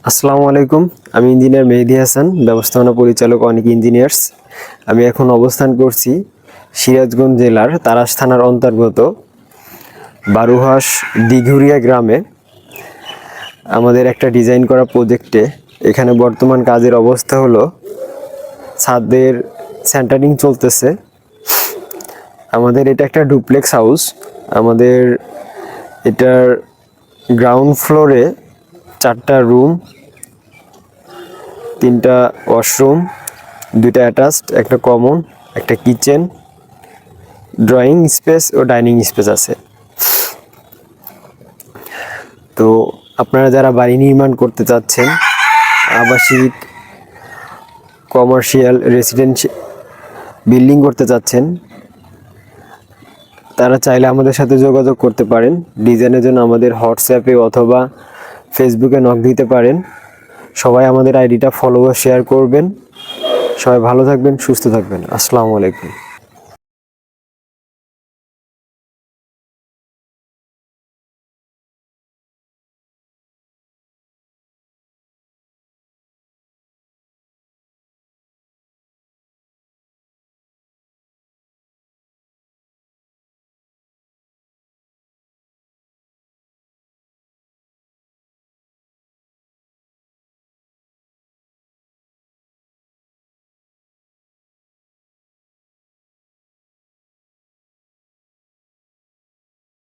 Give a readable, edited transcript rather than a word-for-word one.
আসসালামু আলাইকুম। আমি ইঞ্জিনিয়ার মেহেদি হাসান, ব্যবস্থাপনা পরিচালক অনেক ইঞ্জিনিয়ার্স। আমি এখন অবস্থান করছি সিরাজগঞ্জ জেলার তারাস থানার অন্তর্গত বারুহাঁস দিঘুরিয়া গ্রামে। আমাদের একটা ডিজাইন করা প্রজেক্টে এখানে বর্তমান কাজের অবস্থা হলো ছাদের সেন্টারিং চলতেছে। আমাদের এটা একটা ডুপ্লেক্স হাউস। আমাদের এটার গ্রাউন্ড ফ্লোরে 4টা রুম, 3টা ওয়াশরুম, 2টা অ্যাটাচড, একটা কমন, একটা কিচেন, ড্রয়িং স্পেস ও ডাইনিং স্পেস আছে। তো আপনারা যারা বাড়ি নির্মাণ করতে চাচ্ছেন, আবাসিক, কমার্শিয়াল, রেসিডেন্সিয়াল বিল্ডিং করতে চাচ্ছেন, তারা চাইলে আমাদের সাথে যোগাযোগ করতে পারেন। ডিজাইনের জন্য আমাদের হোয়াটসঅ্যাপে অথবা ফেসবুকে নক দিতে পারেন। সবাই আমাদের আইডিটা ফলো ও শেয়ার করবেন। সবাই ভালো থাকবেন, সুস্থ থাকবেন। আসসালামু আলাইকুম।